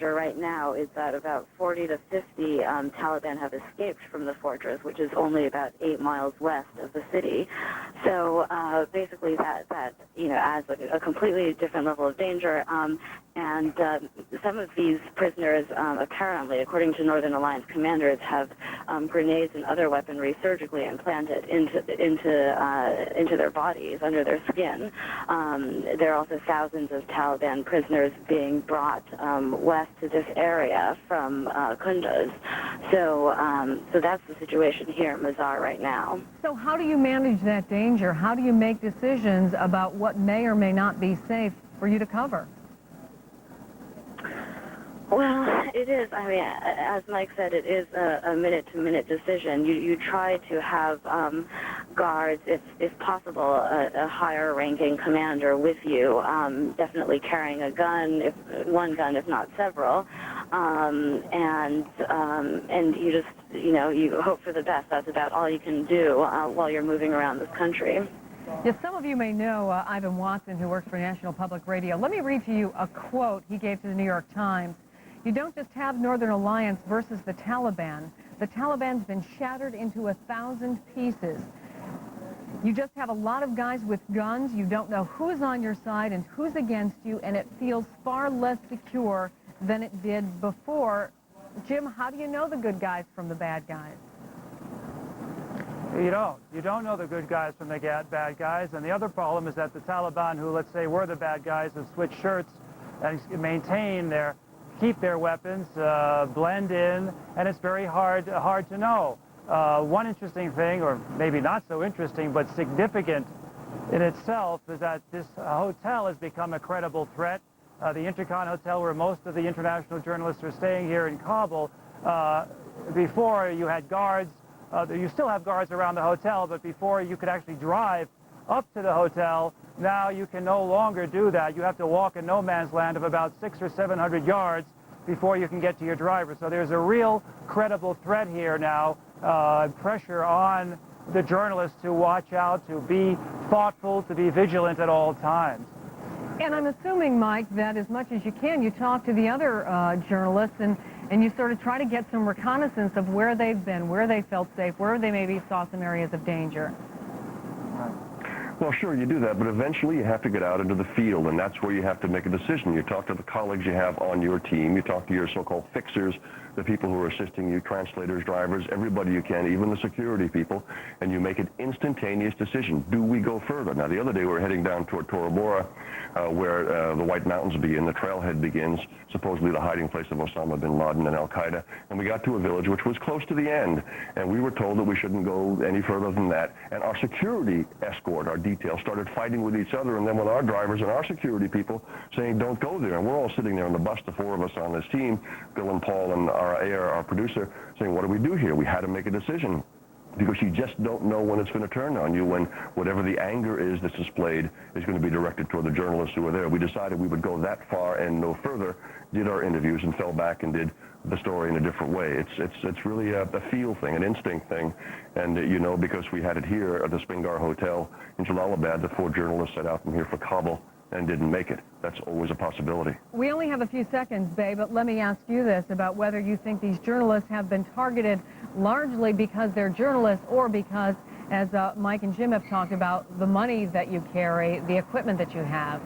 right now is that about 40 to 50 Taliban have escaped from the fortress, which is only about 8 miles west of the city. So basically that adds a completely different level of danger. And some of these prisoners, apparently, according to Northern Alliance commanders, have grenades and other weaponry surgically implanted into their bodies, under their skin. There are also thousands of Taliban prisoners being brought west to this area from Kunduz. So that's the situation here in Mazar right now. So how do you manage that danger? How do you make decisions about what may or may not be safe for you to cover? Well, it is. I mean, as Mike said, it is a minute-to-minute decision. You try to have guards, if possible, a higher-ranking commander with you, definitely carrying a gun, one gun, if not several, and you just, you hope for the best. That's about all you can do while you're moving around this country. Yes, some of you may know Ivan Watson, who works for National Public Radio. Let me read to you a quote he gave to the New York Times. You don't just have Northern Alliance versus the Taliban. The Taliban's been shattered into 1,000 pieces. You just have a lot of guys with guns. You don't know who's on your side and who's against you, and it feels far less secure than it did before. Jim, how do you know the good guys from the bad guys? You don't. You don't know the good guys from the bad guys. And the other problem is that the Taliban, who, let's say, were the bad guys, have switched shirts and keep their weapons, blend in, and it's very hard to know. One interesting thing, or maybe not so interesting, but significant in itself, is that this hotel has become a credible threat. The Intercon Hotel, where most of the international journalists are staying here in Kabul, before you had guards. You still have guards around the hotel, but before you could actually drive up to the hotel, now you can no longer do that. You have to walk in no man's land of about 600 or 700 yards before you can get to your driver. So there's a real credible threat here now, pressure on the journalists to watch out, to be thoughtful, to be vigilant at all times. And I'm assuming, Mike, that as much as you can, you talk to the other journalists and you sort of try to get some reconnaissance of where they've been, where they felt safe, where they maybe saw some areas of danger. Well, sure, you do that, but eventually you have to get out into the field, and that's where you have to make a decision. You talk to the colleagues you have on your team. You talk to your so-called fixers, the people who are assisting you, translators, drivers, everybody you can, even the security people, and you make an instantaneous decision. Do we go further? Now, the other day we were heading down toward Tora Bora, where the White Mountains begin, the trailhead begins, supposedly the hiding place of Osama bin Laden and Al-Qaeda, and we got to a village which was close to the end, and we were told that we shouldn't go any further than that, and our security escort, our detail, started fighting with each other, and then with our drivers and our security people saying, don't go there, and we're all sitting there on the bus, the four of us on this team, Bill and Paul and our producer, saying, what do we do here? We had to make a decision, because you just don't know when it's going to turn on you, when whatever the anger is that's displayed is going to be directed toward the journalists who are there. We decided we would go that far and no further, did our interviews, and fell back and did the story in a different way. It's really a feel thing, an instinct thing, and because we had it here at the Spingar Hotel in Jalalabad, the 4 journalists set out from here for Kabul and didn't make it. That's always a possibility. We only have a few seconds, Babe, but let me ask you this about whether you think these journalists have been targeted largely because they're journalists or because, as Mike and Jim have talked about, the money that you carry, the equipment that you have.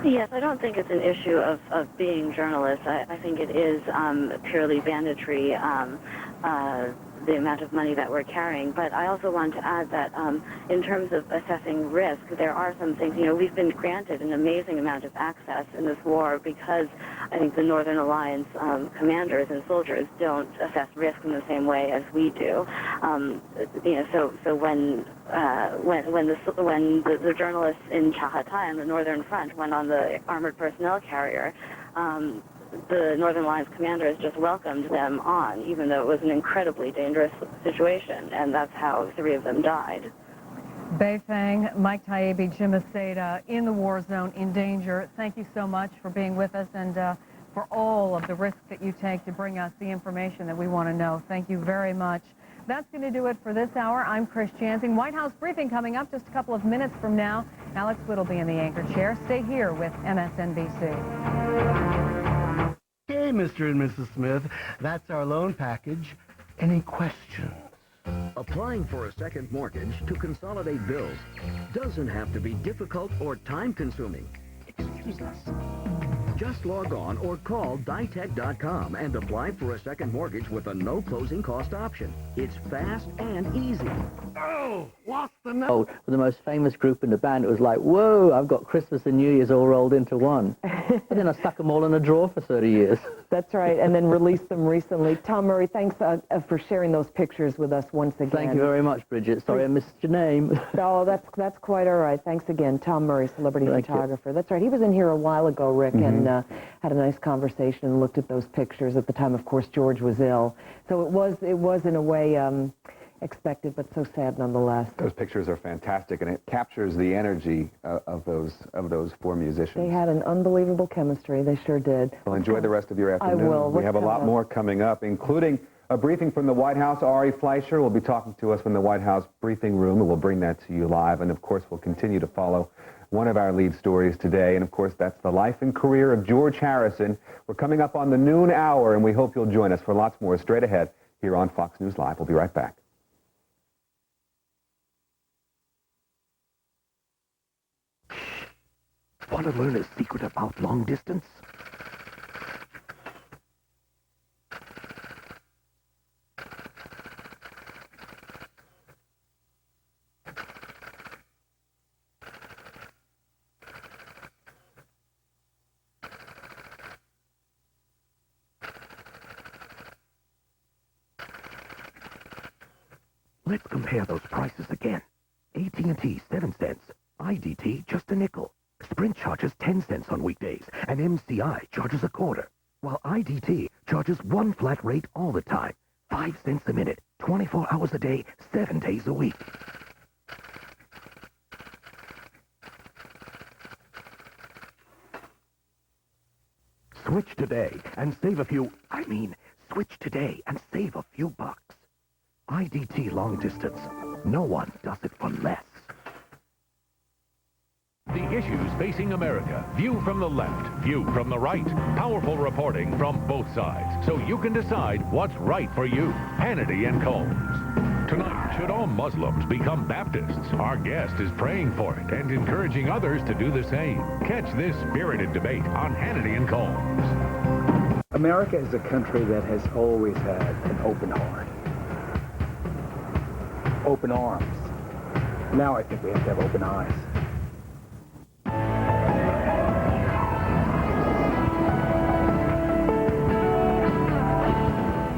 Yes, I don't think it's an issue of being journalists. I think it is purely banditry, the amount of money that we're carrying. But I also want to add that in terms of assessing risk, there are some things, we've been granted an amazing amount of access in this war because I think the Northern Alliance commanders and soldiers don't assess risk in the same way as we do. So when the journalists in Chagatai on the Northern Front went on the armored personnel carrier, the Northern Alliance commanders just welcomed them on, even though it was an incredibly dangerous situation, and that's how 3 of them died. Bei Fang, Mike Taibbi, Jim Aceda, in the war zone, in danger. Thank you so much for being with us and for all of the risks that you take to bring us the information that we want to know. Thank you very much. That's going to do it for this hour. I'm Chris Chansing. White House briefing coming up just a couple of minutes from now. Alex Wood will be in the anchor chair. Stay here with MSNBC. Hey, Mr. and Mrs. Smith. That's our loan package. Any questions? Applying for a second mortgage to consolidate bills doesn't have to be difficult or time-consuming. Excuse us. Just log on or call ditech.com and apply for a second mortgage with a no closing cost option. It's fast and easy. Oh, lost the note. Oh, for the most famous group in the band, it was like, whoa, I've got Christmas and New Year's all rolled into one. But then I stuck them all in a drawer for 30 years. That's right, and then released them recently. Tom Murray, thanks for sharing those pictures with us once again. Thank you very much, Bridget. Sorry I missed your name. Oh, that's quite all right. Thanks again. Tom Murray, celebrity photographer. That's right. He was in here a while ago, Rick, and had a nice conversation and looked at those pictures. At the time, of course, George was ill. So it was in a way expected, but so sad nonetheless. Those pictures are fantastic, and it captures the energy of those four musicians. They had an unbelievable chemistry. They sure did. Well, enjoy the rest of your afternoon. I will. We have a lot more coming up, including a briefing from the White House. Ari Fleischer will be talking to us from the White House briefing room, and we'll bring that to you live. And, of course, we'll continue to follow one of our lead stories today. And, of course, that's the life and career of George Harrison. We're coming up on the noon hour, and we hope you'll join us for lots more straight ahead here on Fox News Live. We'll be right back. Want to learn a secret about long distance? Let's compare those prices again. AT&T, 7 cents. IDT, just a nickel. Sprint charges 10 cents on weekdays, and MCI charges a quarter, while IDT charges one flat rate all the time, 5 cents a minute, 24 hours a day, 7 days a week. Switch today and save a few, switch today and save a few bucks. IDT long distance. No one does it for less. The issues facing America. View from the left, view from the right. Powerful reporting from both sides, so you can decide what's right for you. Hannity and Combs. Tonight, should all Muslims become Baptists? Our guest is praying for it and encouraging others to do the same. Catch this spirited debate on Hannity and Combs. America is a country that has always had an open heart. Open arms. Now I think we have to have open eyes.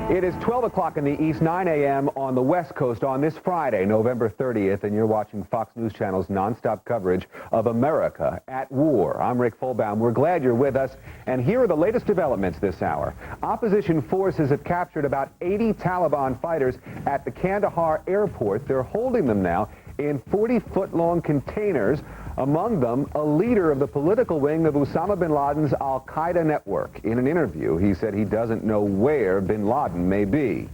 It is 12 o'clock in the East, 9 a.m. on the West Coast on this Friday, November 30th, and you're watching Fox News Channel's nonstop coverage of America at War. I'm Rick Fulbaum. We're glad you're with us, and here are the latest developments this hour. Opposition forces have captured about 80 Taliban fighters at the Kandahar airport. They're holding them now in 40-foot-long containers. Among them, a leader of the political wing of Osama bin Laden's al-Qaeda network. In an interview, he said he doesn't know where bin Laden may be.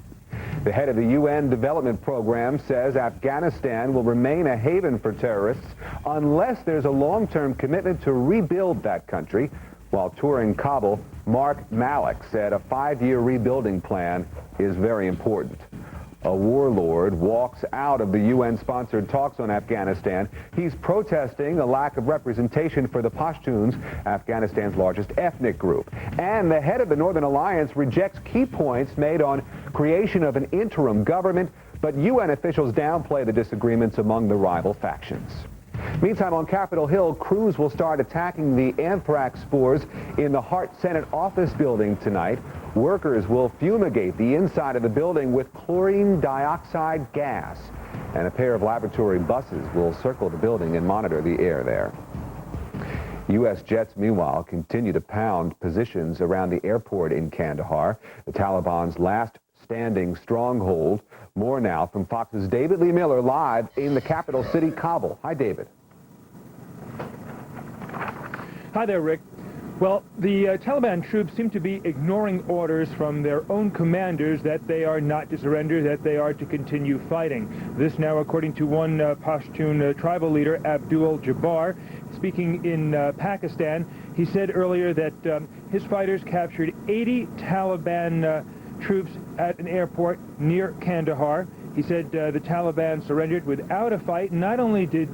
The head of the UN Development Program says Afghanistan will remain a haven for terrorists unless there's a long-term commitment to rebuild that country. While touring Kabul, Mark Malik said a 5-year rebuilding plan is very important. A warlord walks out of the UN-sponsored talks on Afghanistan. He's protesting a lack of representation for the Pashtuns, Afghanistan's largest ethnic group. And the head of the Northern Alliance rejects key points made on creation of an interim government, but UN officials downplay the disagreements among the rival factions. Meantime, on Capitol Hill, crews will start attacking the anthrax spores in the Hart Senate office building tonight. Workers will fumigate the inside of the building with chlorine dioxide gas. And a pair of laboratory buses will circle the building and monitor the air there. U.S. jets, meanwhile, continue to pound positions around the airport in Kandahar, the Taliban's last standing stronghold. More now from Fox's David Lee Miller live in the capital city, Kabul. Hi, David. Hi there, Rick. Well, the Taliban troops seem to be ignoring orders from their own commanders that they are not to surrender, that they are to continue fighting. This now, according to one Pashtun tribal leader, Abdul Jabbar, speaking in Pakistan. He said earlier that his fighters captured 80 Taliban troops at an airport near Kandahar. He said the Taliban surrendered without a fight. Not only did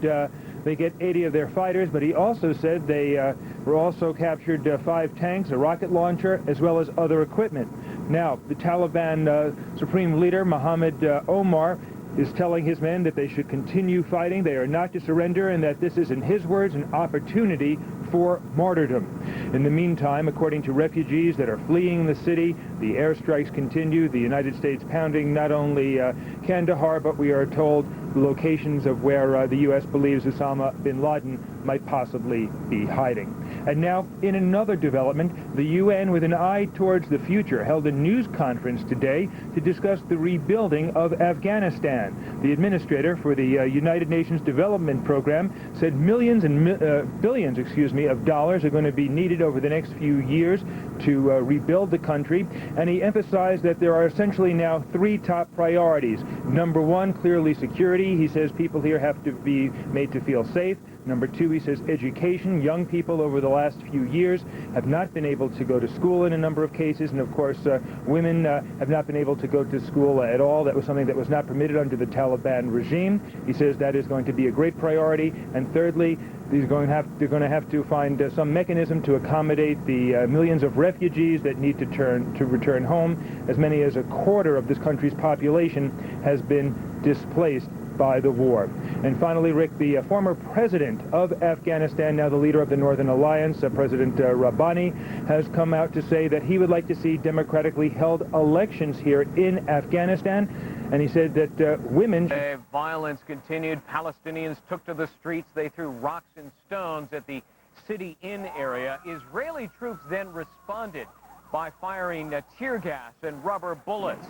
they get 80 of their fighters, but he also said they were also captured 5 tanks, a rocket launcher, as well as other equipment. Now, the Taliban Supreme Leader, Mohammed Omar, is telling his men that they should continue fighting, they are not to surrender, and that this is, in his words, an opportunity for martyrdom. In the meantime, according to refugees that are fleeing the city, the airstrikes continue, the United States pounding not only Kandahar, but we are told the locations of where the U.S. believes Osama bin Laden might possibly be hiding. And now, in another development, the UN, with an eye towards the future, held a news conference today to discuss the rebuilding of Afghanistan. The administrator for the United Nations Development Program said millions and billions, of dollars are going to be needed over the next few years to rebuild the country, and he emphasized that there are essentially now 3 top priorities. Number 1, clearly security. He says people here have to be made to feel safe. Number 2, he says education. Young people over the last few years have not been able to go to school in a number of cases, and of course women have not been able to go to school at all. That was something that was not permitted under the Taliban regime. He says that is going to be a great priority. And thirdly, they're going to have to find some mechanism to accommodate the millions of refugees that need to return home. As many as a quarter of this country's population has been displaced by the war. And finally, Rick, the former president of Afghanistan, now the leader of the Northern Alliance, President Rabbani, has come out to say that he would like to see democratically held elections here in Afghanistan. And he said that women... Violence continued. Palestinians took to the streets. They threw rocks and stones at the City Inn area. Israeli troops then responded by firing tear gas and rubber bullets.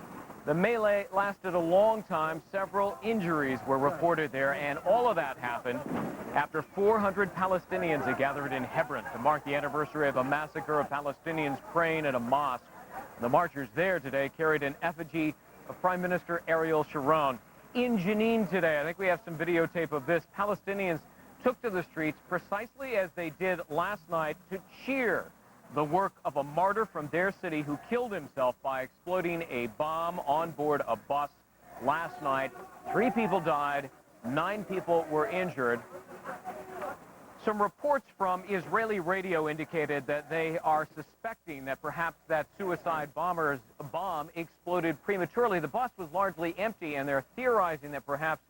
The melee lasted a long time. Several injuries were reported there, and all of that happened after 400 Palestinians had gathered in Hebron to mark the anniversary of a massacre of Palestinians praying at a mosque. The marchers there today carried an effigy of Prime Minister Ariel Sharon. In Jenin today, I think we have some videotape of this, Palestinians took to the streets precisely as they did last night to cheer the work of a martyr from their city who killed himself by exploding a bomb on board a bus last night. 3 people died, 9 people were injured. Some reports from Israeli radio indicated that they are suspecting that perhaps that suicide bomber's bomb exploded prematurely. The bus was largely empty, and they're theorizing that perhaps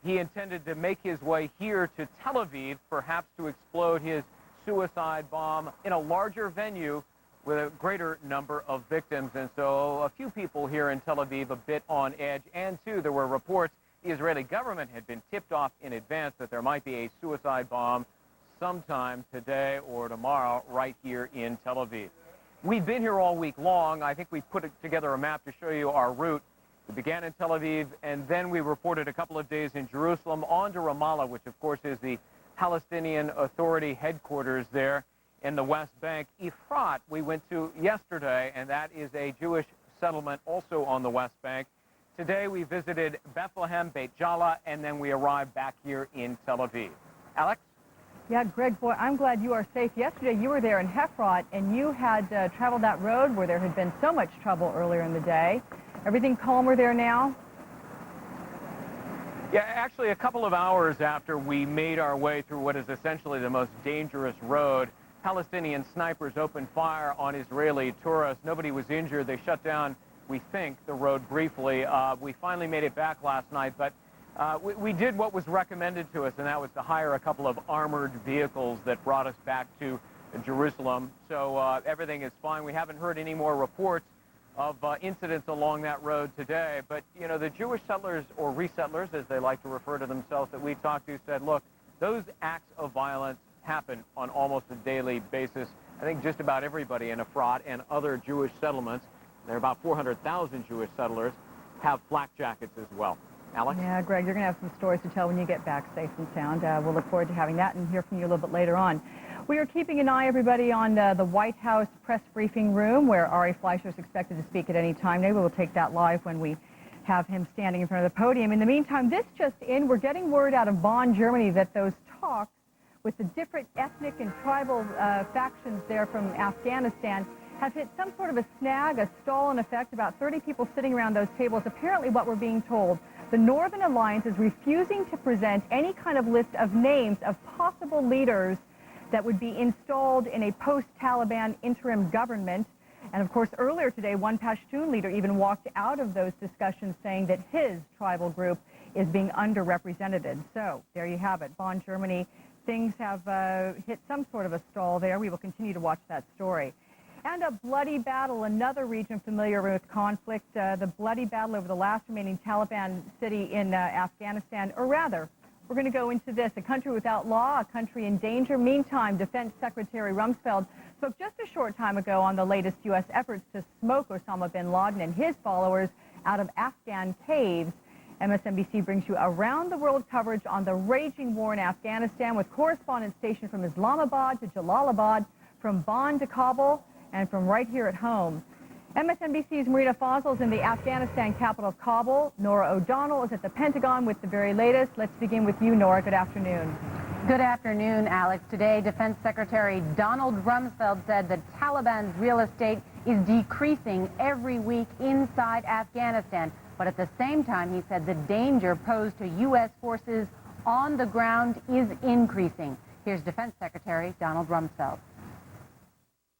he intended to make his way here to Tel Aviv, perhaps to explode his suicide bomb in a larger venue with a greater number of victims. And so a few people here in Tel Aviv a bit on edge. And, too, there were reports the Israeli government had been tipped off in advance that there might be a suicide bomb sometime today or tomorrow right here in Tel Aviv. We've been here all week long. I think we put together a map to show you our route. We began in Tel Aviv, and then we reported a couple of days in Jerusalem on to Ramallah, which, of course, is the Palestinian Authority headquarters there in the West Bank. Efrat we went to yesterday, and that is a Jewish settlement also on the West Bank. Today we visited Bethlehem, Beit Jala, and then we arrived back here in Tel Aviv. Alex? Yeah, Greg, boy, I'm glad you are safe. Yesterday you were there in Efrat, and you had traveled that road where there had been so much trouble earlier in the day. Everything calmer there now? Yeah, actually a couple of hours after we made our way through what is essentially the most dangerous road, Palestinian snipers opened fire on Israeli tourists. Nobody was injured. They shut down, we think, the road briefly. We finally made it back last night, but we did what was recommended to us, and that was to hire a couple of armored vehicles that brought us back to Jerusalem. So everything is fine. We haven't heard any more reports of incidents along that road today. But, you know, the Jewish settlers, or resettlers, as they like to refer to themselves, that we talked to said, look, those acts of violence happen on almost a daily basis. I think just about everybody in Efrat and other Jewish settlements, there are about 400,000 Jewish settlers, have flak jackets as well. Alex? Yeah, Greg, you're going to have some stories to tell when you get back safe and sound. We'll look forward to having that and hear from you a little bit later on. We are keeping an eye, everybody, on the White House press briefing room where Ari Fleischer is expected to speak at any time. Maybe we'll take that live when we have him standing in front of the podium. In the meantime, this just in, we're getting word out of Bonn, Germany, that those talks with the different ethnic and tribal factions there from Afghanistan have hit some sort of a snag, a stall in effect. About 30 people sitting around those tables. Apparently what we're being told, the Northern Alliance is refusing to present any kind of list of names of possible leaders that would be installed in a post-Taliban interim government. And of course, earlier today, one Pashtun leader even walked out of those discussions saying that his tribal group is being underrepresented. So there you have it. Bonn, Germany, things have hit some sort of a stall there. We will continue to watch that story. And a bloody battle, another region familiar with conflict, the bloody battle over the last remaining Taliban city in Afghanistan, or rather, we're going to go into this, a country without law, a country in danger. Meantime, Defense Secretary Rumsfeld spoke just a short time ago on the latest U.S. efforts to smoke Osama bin Laden and his followers out of Afghan caves. MSNBC brings you around-the-world coverage on the raging war in Afghanistan with correspondents stationed from Islamabad to Jalalabad, from Bonn to Kabul, and from right here at home. MSNBC's Marina Fazal is in the Afghanistan capital of Kabul. Nora O'Donnell is at the Pentagon with the very latest. Let's begin with you, Nora. Good afternoon. Good afternoon, Alex. Today, Defense Secretary Donald Rumsfeld said that Taliban's real estate is decreasing every week inside Afghanistan. But at the same time, he said the danger posed to U.S. forces on the ground is increasing. Here's Defense Secretary Donald Rumsfeld.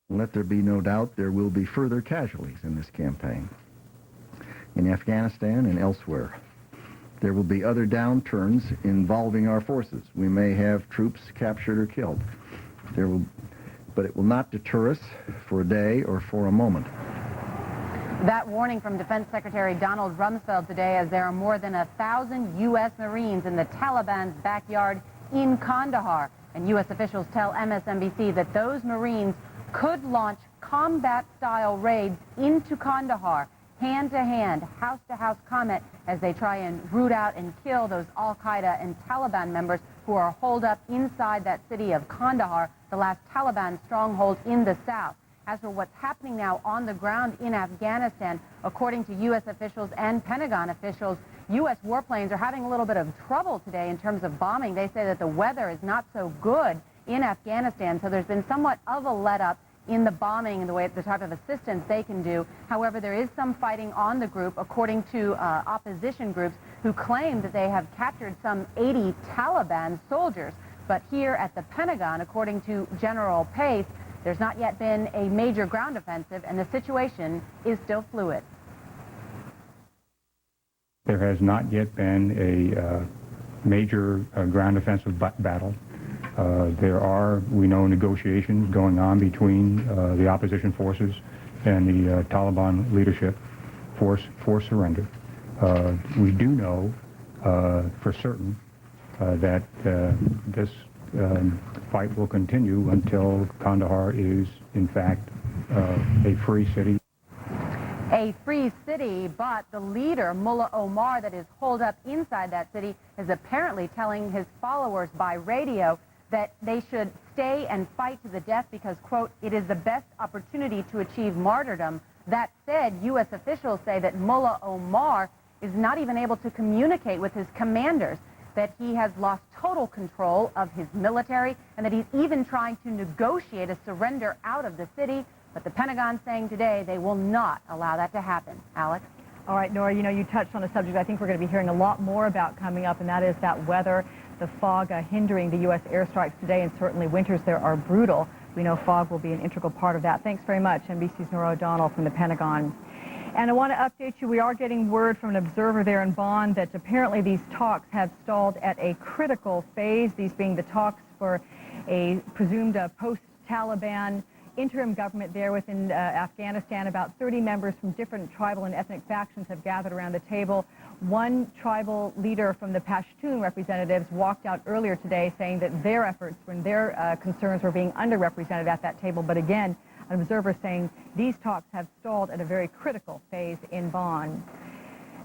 Let there be no doubt there will be further casualties in this campaign, in Afghanistan and elsewhere. There will be other downturns involving our forces. We may have troops captured or killed. But it will not deter us for a day or for a moment. That warning from Defense Secretary Donald Rumsfeld today, as there are more than 1,000 U.S. Marines in the Taliban's backyard in Kandahar. And U.S. officials tell MSNBC that those Marines could launch combat-style raids into Kandahar, hand-to-hand, house-to-house combat, as they try and root out and kill those al-Qaeda and Taliban members who are holed up inside that city of Kandahar, the last Taliban stronghold in the south. As for what's happening now on the ground in Afghanistan, according to U.S. officials and Pentagon officials, U.S. warplanes are having a little bit of trouble today in terms of bombing. They say that the weather is not so good in Afghanistan, so there's been somewhat of a let-up in the bombing and the type of assistance they can do. However, there is some fighting on the group, according to opposition groups who claim that they have captured some 80 Taliban soldiers. But here at the Pentagon, according to General Pace, there's not yet been a major ground offensive, and the situation is still fluid. There has not yet been a major ground offensive battle. There are, we know, negotiations going on between the opposition forces and the Taliban leadership for surrender. We do know for certain that this fight will continue until Kandahar is, in fact, a free city. A free city, but the leader, Mullah Omar, that is holed up inside that city, is apparently telling his followers by radio that they should stay and fight to the death because, quote, it is the best opportunity to achieve martyrdom. That said, U.S. officials say that Mullah Omar is not even able to communicate with his commanders, that he has lost total control of his military, and that he's even trying to negotiate a surrender out of the city. But the Pentagon saying today they will not allow that to happen. Alex? All right, Nora, you know, you touched on a subject I think we're going to be hearing a lot more about coming up, and that is that weather, the fog hindering the U.S. airstrikes today, and certainly winters there are brutal. We know fog will be an integral part of that. Thanks very much, NBC's Nora O'Donnell from the Pentagon. And I want to update you, we are getting word from an observer there in Bonn that apparently these talks have stalled at a critical phase, these being the talks for a presumed post-Taliban interim government there within Afghanistan. About 30 members from different tribal and ethnic factions have gathered around the table. One tribal leader from the Pashtun representatives walked out earlier today saying that their efforts and their concerns were being underrepresented at that table. But again, an observer saying these talks have stalled at a very critical phase in Bonn.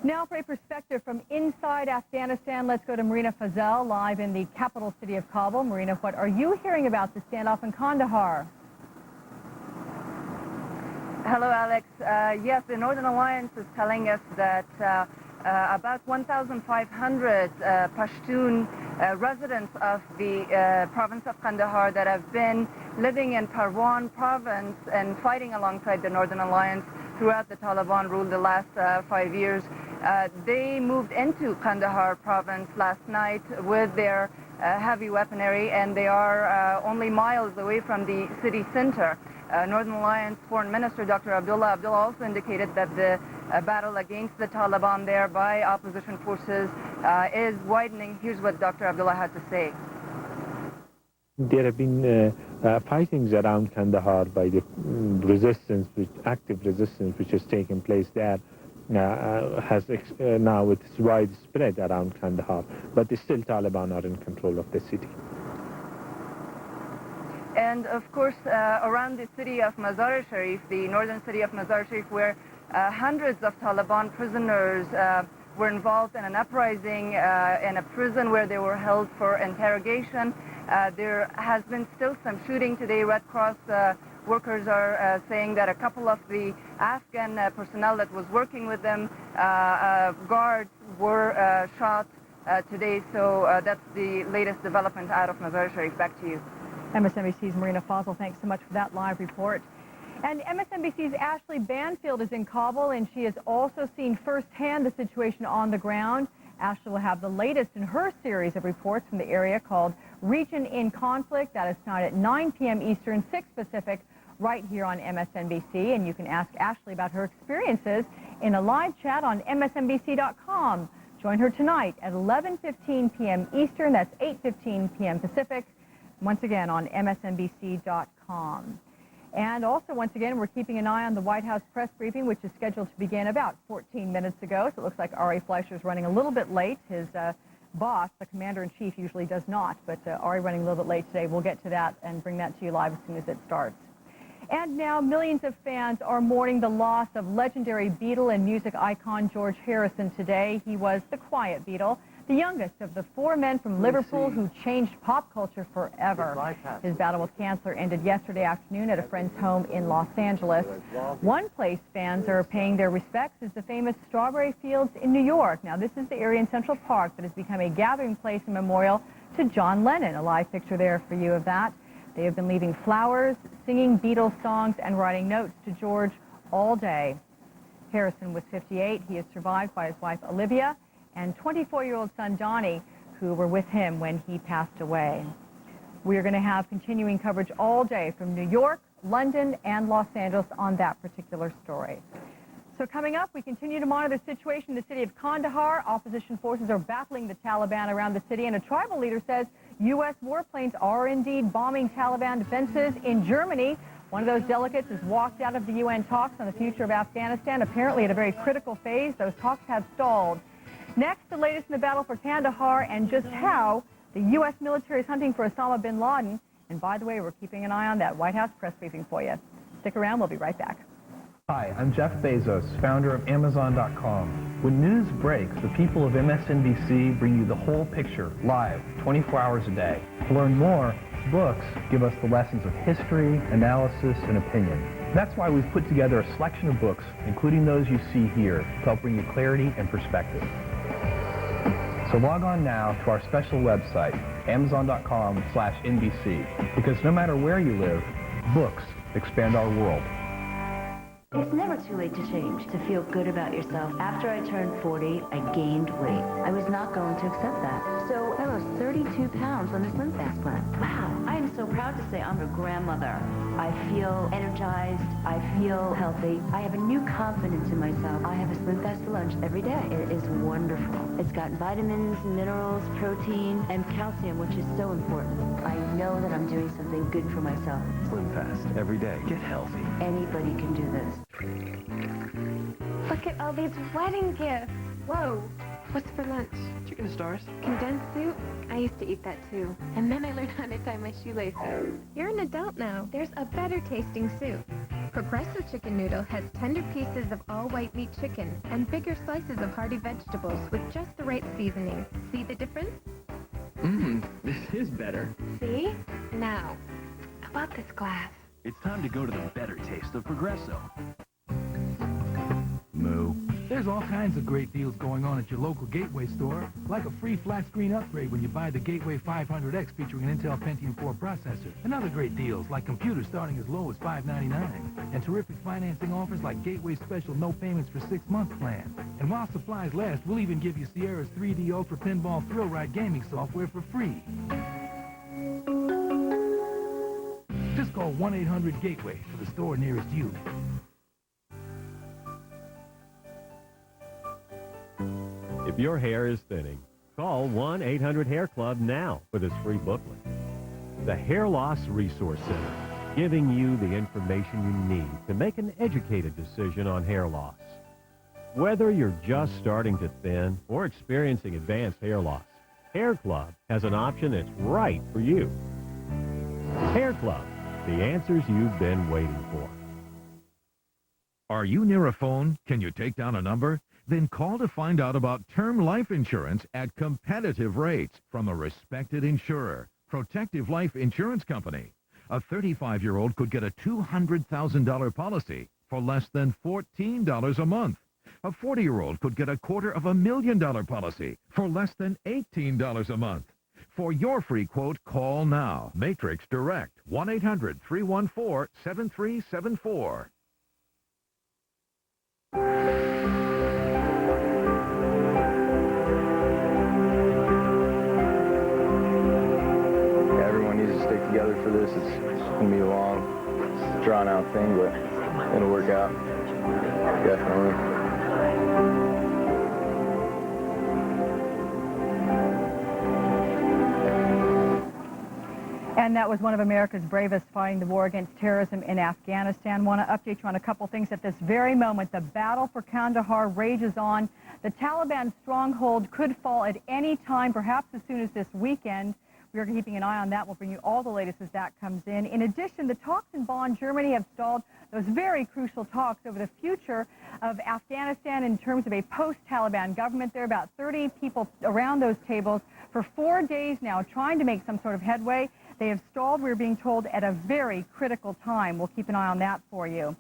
Now for a perspective from inside Afghanistan, let's go to Marina Fazel, live in the capital city of Kabul. Marina, what are you hearing about the standoff in Kandahar? Hello, Alex. Yes, the Northern Alliance is telling us that about 1,500 Pashtun residents of the province of Kandahar that have been living in Parwan province and fighting alongside the Northern Alliance throughout the Taliban rule the last 5 years. They moved into Kandahar province last night with their heavy weaponry, and they are only miles away from the city center. Northern Alliance Foreign Minister Dr. Abdullah also indicated that the battle against the Taliban there by opposition forces is widening. Here's what Dr. Abdullah had to say. There have been fightings around Kandahar by the resistance, active resistance which has taken place there. Now it's widespread around Kandahar, but still Taliban are in control of the city. And of course, around the city of Mazar-e-Sharif, the northern city of Mazar-e-Sharif, where hundreds of Taliban prisoners were involved in an uprising in a prison where they were held for interrogation. There has been still some shooting today. Red Cross workers are saying that a couple of the Afghan personnel that was working with them, guards, were shot today. So that's the latest development out of Mazar-e-Sharif. Back to you. MSNBC's Marina Fazel, thanks so much for that live report. And MSNBC's Ashley Banfield is in Kabul, and she has also seen firsthand the situation on the ground. Ashley will have the latest in her series of reports from the area called Region in Conflict. That is tonight at 9 p.m. Eastern, 6 Pacific, right here on MSNBC. And you can ask Ashley about her experiences in a live chat on MSNBC.com. Join her tonight at 11:15 p.m. Eastern. That's 8:15 p.m. Pacific. Once again on MSNBC.com. And also, once again, we're keeping an eye on the White House press briefing, which is scheduled to begin about 14 minutes ago. So it looks like Ari Fleischer is running a little bit late. His boss, the commander-in-chief, usually does not. But Ari running a little bit late today. We'll get to that and bring that to you live as soon as it starts. And now millions of fans are mourning the loss of legendary Beatle and music icon George Harrison today. He was the quiet Beatle, the youngest of the 4 men from Liverpool who changed pop culture forever. His battle with cancer ended yesterday afternoon at a friend's home in Los Angeles. One place fans are paying their respects is the famous Strawberry Fields in New York. Now, this is the area in Central Park that has become a gathering place and memorial to John Lennon. A live picture there for you of that. They have been leaving flowers, singing Beatles songs, and writing notes to George all day. Harrison was 58. He is survived by his wife, Olivia, and 24-year-old son Donnie, who were with him when he passed away. We are going to have continuing coverage all day from New York, London, and Los Angeles on that particular story. So coming up, we continue to monitor the situation in the city of Kandahar. Opposition forces are battling the Taliban around the city, and a tribal leader says U.S. warplanes are indeed bombing Taliban defenses in Germany. One of those delegates has walked out of the UN talks on the future of Afghanistan, apparently at a very critical phase. Those talks have stalled. Next, the latest in the battle for Kandahar and just how the U.S. military is hunting for Osama bin Laden. And by the way, we're keeping an eye on that White House press briefing for you. Stick around. We'll be right back. Hi, I'm Jeff Bezos, founder of Amazon.com. When news breaks, the people of MSNBC bring you the whole picture, live, 24 hours a day. To learn more, books give us the lessons of history, analysis, and opinion. That's why we've put together a selection of books, including those you see here, to help bring you clarity and perspective. So log on now to our special website, Amazon.com/NBC, because no matter where you live, books expand our world. It's never too late to change, to feel good about yourself. After I turned 40, I gained weight. I was not going to accept that. So I lost 32 pounds on the Slim Fast plan. Wow, I am so proud to say I'm a grandmother. I feel energized. I feel healthy. I have a new confidence in myself. I have a Slim Fast for lunch every day. It is wonderful. It's got vitamins, minerals, protein, and calcium, which is so important. I know that I'm doing something good for myself. Slim Fast every day. Get healthy. Anybody can do this. Look at all these wedding gifts. Whoa. What's for lunch? Chicken stars. Condensed soup? I used to eat that too. And then I learned how to tie my shoelaces. You're an adult now. There's a better tasting soup. Progresso chicken noodle has tender pieces of all-white meat chicken and bigger slices of hearty vegetables with just the right seasoning. See the difference? This is better. See? Now, how about this glass? It's time to go to the better taste of Progresso. Moo. There's all kinds of great deals going on at your local Gateway store, like a free flat-screen upgrade when you buy the Gateway 500X featuring an Intel Pentium 4 processor, and other great deals like computers starting as low as $599, and terrific financing offers like Gateway's special no payments for 6-month plan. And while supplies last, we'll even give you Sierra's 3D Ultra Pinball Thrill Ride gaming software for free. Just call 1-800-GATEWAY for the store nearest you. If your hair is thinning, call 1-800-HAIR-CLUB now for this free booklet. The Hair Loss Resource Center, giving you the information you need to make an educated decision on hair loss. Whether you're just starting to thin or experiencing advanced hair loss, Hair Club has an option that's right for you. Hair Club, the answers you've been waiting for. Are you near a phone? Can you take down a number? Then call to find out about term life insurance at competitive rates from a respected insurer, Protective Life Insurance Company. A 35-year-old could get a $200,000 policy for less than $14 a month. A 40-year-old could get a $250,000 policy for less than $18 a month. For your free quote, call now. Matrix Direct, 1-800-314-7374. Everyone needs to stick together for this. It's going to be a long, drawn-out thing, but it'll work out. Definitely. And that was one of America's bravest fighting the war against terrorism in Afghanistan. Want to update you on a couple things at this very moment. The battle for Kandahar rages on. The Taliban stronghold could fall at any time, perhaps as soon as this weekend. We are keeping an eye on that. We'll bring you all the latest as that comes in. In addition, the talks in Bonn, Germany have stalled those very crucial talks over the future of Afghanistan in terms of a post-Taliban government. There are about 30 people around those tables for 4 days now trying to make some sort of headway. They have stalled, we're being told, at a very critical time. We'll keep an eye on that for you.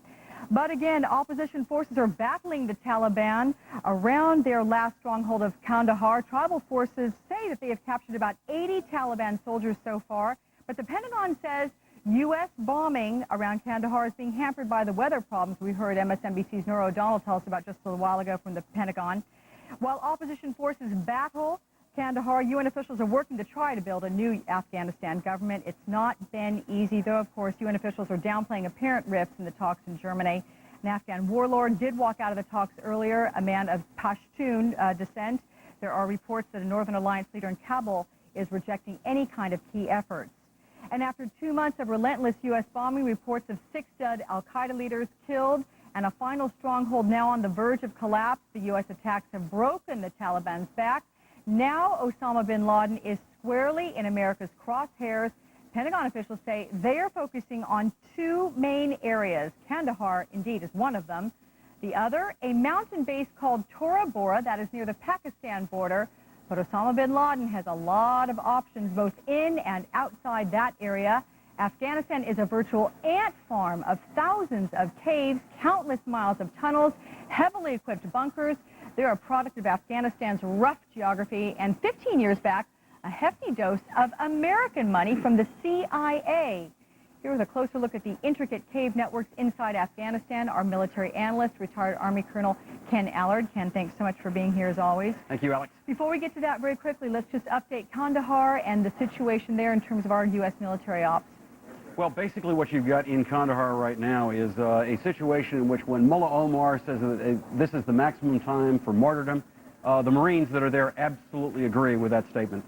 But again, opposition forces are battling the Taliban around their last stronghold of Kandahar. Tribal forces say that they have captured about 80 Taliban soldiers so far, but the Pentagon says U.S. bombing around Kandahar is being hampered by the weather problems we heard MSNBC's Nora O'Donnell tell us about just a little while ago from the Pentagon. While opposition forces battle Kandahar, UN officials are working to try to build a new Afghanistan government. It's not been easy, though, of course. UN officials are downplaying apparent rifts in the talks in Germany. An Afghan warlord did walk out of the talks earlier, a man of Pashtun descent. There are reports that a Northern Alliance leader in Kabul is rejecting any kind of key efforts. And after 2 months of relentless U.S. bombing, reports of 6 al-Qaeda leaders killed and a final stronghold now on the verge of collapse, the U.S. attacks have broken the Taliban's back. Now Osama bin Laden is squarely in America's crosshairs. Pentagon officials say they are focusing on 2 main areas. Kandahar, indeed, is one of them. The other, a mountain base called Tora Bora, that is near the Pakistan border. But Osama bin Laden has a lot of options both in and outside that area. Afghanistan is a virtual ant farm of thousands of caves, countless miles of tunnels, heavily equipped bunkers. They're a product of Afghanistan's rough geography, and 15 years back, a hefty dose of American money from the CIA. Here with a closer look at the intricate cave networks inside Afghanistan, our military analyst, retired Army Colonel Ken Allard. Ken, thanks so much for being here as always. Thank you, Alex. Before we get to that very quickly, let's just update Kandahar and the situation there in terms of our U.S. military ops. Well, basically what you've got in Kandahar right now is a situation in which when Mullah Omar says that this is the maximum time for martyrdom, the Marines that are there absolutely agree with that statement,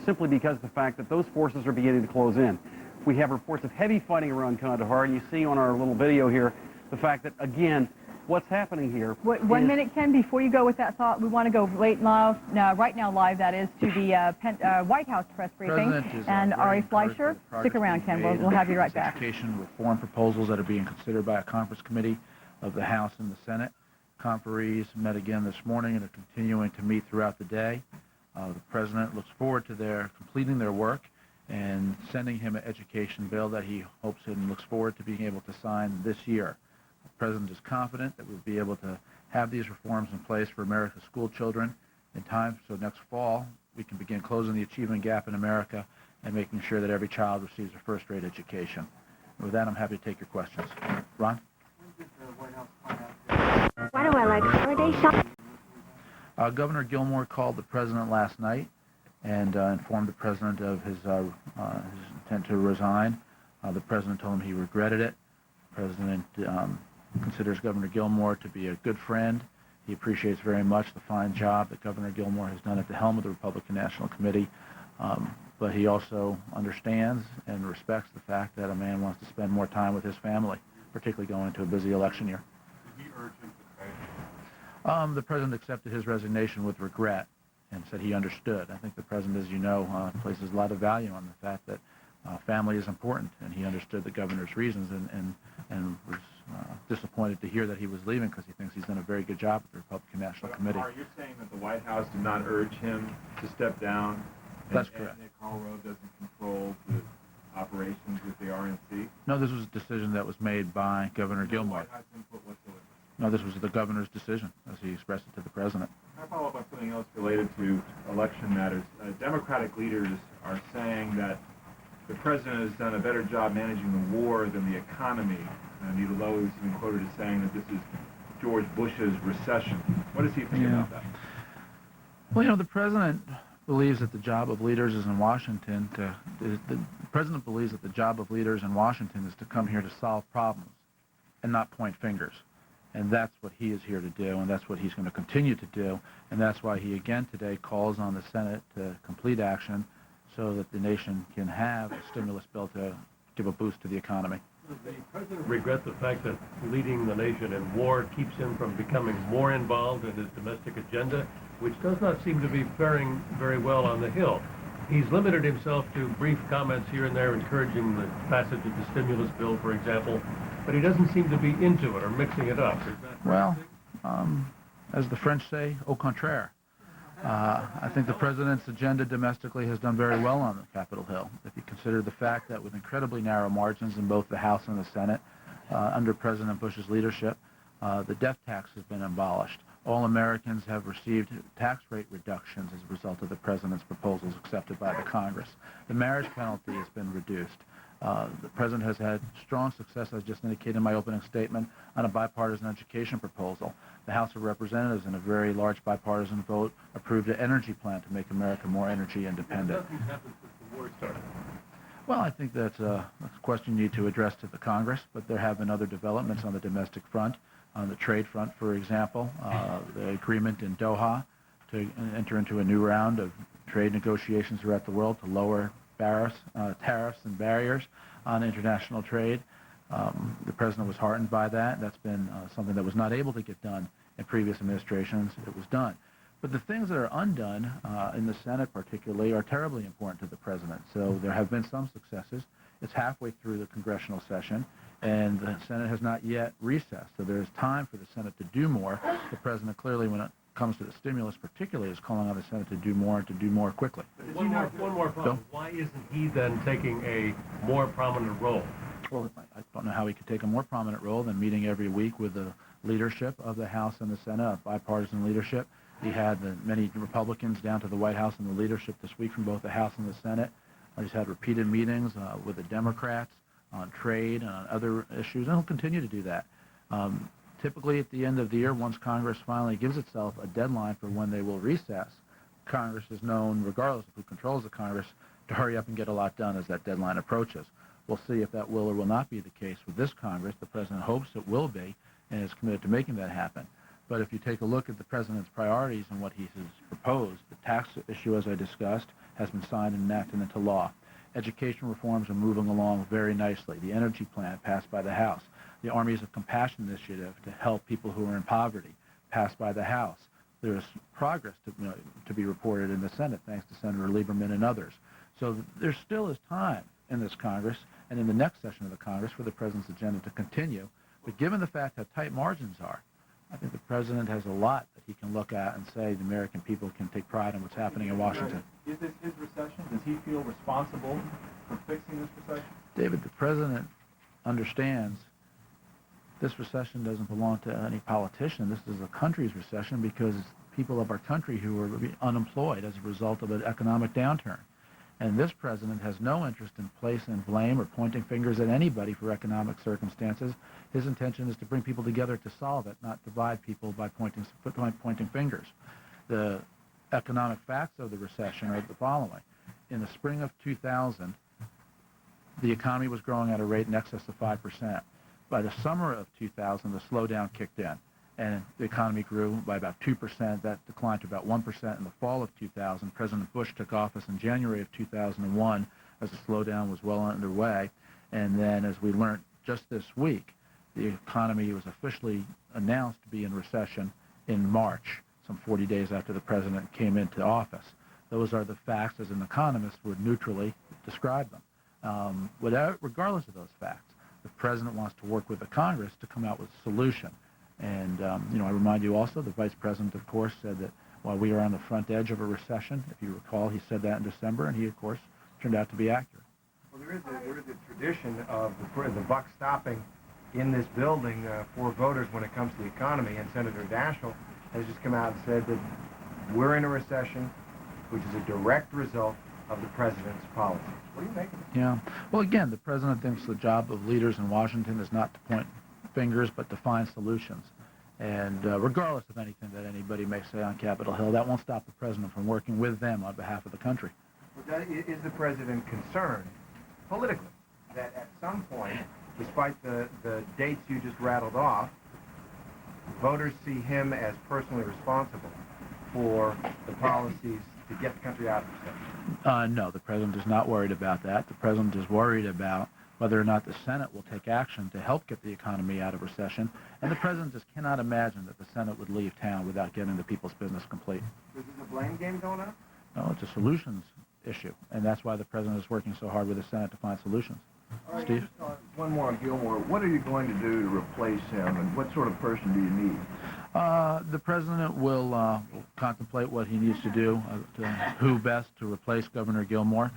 simply because of the fact that those forces are beginning to close in. We have reports of heavy fighting around Kandahar, and you see on our little video here the fact that, again, what's happening here. One minute, Ken, before you go with that thought, we want to go right now live, that is, to the White House press briefing. And Ari Fleischer, stick around, Ken. We'll have you right back. Education reform proposals that are being considered by a conference committee of the House and the Senate. Conferees met again this morning and are continuing to meet throughout the day. The President looks forward to their completing their work and sending him an education bill that he hopes and looks forward to being able to sign this year. The President is confident that we'll be able to have these reforms in place for America's school children in time so next fall we can begin closing the achievement gap in America and making sure that every child receives a first-rate education. And with that, I'm happy to take your questions. Ron? Why do I like holiday shopping? Governor Gilmore called the President last night and informed the President of his intent to resign. The President told him he regretted it. The President considers Governor Gilmore to be a good friend. He appreciates very much the fine job that Governor Gilmore has done at the helm of the Republican National Committee. But he also understands and respects the fact that a man wants to spend more time with his family, particularly going into a busy election year. Did he urge him to stay? The President accepted his resignation with regret and said he understood. I think the President, as you know, places a lot of value on the fact that family is important, and he understood the Governor's reasons and was disappointed to hear that he was leaving because he thinks he's done a very good job at the Republican National Committee. Are you saying that the White House did not urge him to step down? That's correct. And Nick Holroyd doesn't control the operations with the RNC? No, this was a decision that was made by Governor Gilmore. White House input whatsoever? No, this was the Governor's decision, as he expressed it to the President. Can I follow up on something else related to election matters? Democratic leaders are saying that the President has done a better job managing the war than the economy. Anita Lowe has been quoted as saying that this is George Bush's recession. What does he think about that? Well, you know, the President believes that the job of leaders is in Washington the President believes that the job of leaders in Washington is to come here to solve problems and not point fingers. And that's what he is here to do, and that's what he's going to continue to do. And that's why he again today calls on the Senate to complete action so that the nation can have a stimulus bill to give a boost to the economy. Does the President regret the fact that leading the nation in war keeps him from becoming more involved in his domestic agenda, which does not seem to be faring very well on the Hill? He's limited himself to brief comments here and there encouraging the passage of the stimulus bill, for example, but he doesn't seem to be into it or mixing it up. Well, as the French say, au contraire. I think the President's agenda domestically has done very well on the Capitol Hill. If you consider the fact that with incredibly narrow margins in both the House and the Senate, under President Bush's leadership, the death tax has been abolished. All Americans have received tax rate reductions as a result of the President's proposals accepted by the Congress. The marriage penalty has been reduced. The President has had strong success, as just indicated in my opening statement, on a bipartisan education proposal. The House of Representatives, in a very large bipartisan vote, approved an energy plan to make America more energy independent. Nothing's happened since the war started. Well, I think that's a question you need to address to the Congress, but there have been other developments on the domestic front. On the trade front, for example, the agreement in Doha to enter into a new round of trade negotiations throughout the world to lower tariffs and barriers on international trade. The President was heartened by that. That's been something that was not able to get done in previous administrations. It was done. But the things that are undone in the Senate particularly are terribly important to the President. So there have been some successes. It's halfway through the congressional session, and the Senate has not yet recessed. So there's time for the Senate to do more. The President clearly, when it comes to the stimulus particularly, is calling on the Senate to do more and to do more quickly. One more problem. Why isn't he then taking a more prominent role? Well, I don't know how he could take a more prominent role than meeting every week with the leadership of the House and the Senate, bipartisan leadership. He had many Republicans down to the White House and the leadership this week from both the House and the Senate. He's had repeated meetings with the Democrats on trade and on other issues, and he'll continue to do that. Typically at the end of the year, once Congress finally gives itself a deadline for when they will recess, Congress is known, regardless of who controls the Congress, to hurry up and get a lot done as that deadline approaches. We'll see if that will or will not be the case with this Congress. The President hopes it will be and is committed to making that happen. But if you take a look at the President's priorities and what he has proposed, the tax issue, as I discussed, has been signed and enacted into law. Education reforms are moving along very nicely. The energy plan passed by the House. the Armies of Compassion initiative to help people who are in poverty, passed by the House. There's progress to be reported in the Senate, thanks to Senator Lieberman and others. So there still is time in this Congress and in the next session of the Congress for the President's agenda to continue. But given the fact how tight margins are, I think the President has a lot that he can look at and say the American people can take pride in what's happening in Washington. Is this his recession? Does he feel responsible for fixing this recession? David, the President understands this recession doesn't belong to any politician. This is a country's recession because it's people of our country who are unemployed as a result of an economic downturn. And this president has no interest in placing blame or pointing fingers at anybody for economic circumstances. His intention is to bring people together to solve it, not divide people by pointing fingers. The economic facts of the recession are the following. In the spring of 2000, the economy was growing at a rate in excess of 5%. By the summer of 2000, the slowdown kicked in, and the economy grew by about 2%. That declined to about 1% in the fall of 2000. President Bush took office in January of 2001 as the slowdown was well underway. And then, as we learned just this week, the economy was officially announced to be in recession in March, some 40 days after the president came into office. Those are the facts, as an economist would neutrally describe them. Regardless of those facts, the president wants to work with the Congress to come out with a solution. And, I remind you also, the vice president, of course, said that while we are on the front edge of a recession, if you recall, he said that in December, and he, of course, turned out to be accurate. Well, there is a tradition of the buck stopping in this building for voters when it comes to the economy, and Senator Daschle has just come out and said that we're in a recession, which is a direct result of the president's policies. What do you make of it? Yeah. Well, again, the president thinks the job of leaders in Washington is not to point fingers, but to find solutions. And regardless of anything that anybody may say on Capitol Hill, that won't stop the president from working with them on behalf of the country. Well, is the president concerned, politically, that at some point, despite the dates you just rattled off, voters see him as personally responsible for the policies to get the country out of recession? No, the president is not worried about that. The president is worried about whether or not the Senate will take action to help get the economy out of recession. And the president just cannot imagine that the Senate would leave town without getting the people's business complete. Is this a blame game going on? No, it's a solutions issue. And that's why the president is working so hard with the Senate to find solutions. Right, Steve? One more on Gilmore. What are you going to do to replace him, and what sort of person do you need? The president will contemplate what he needs to do, who best to replace Governor Gilmore.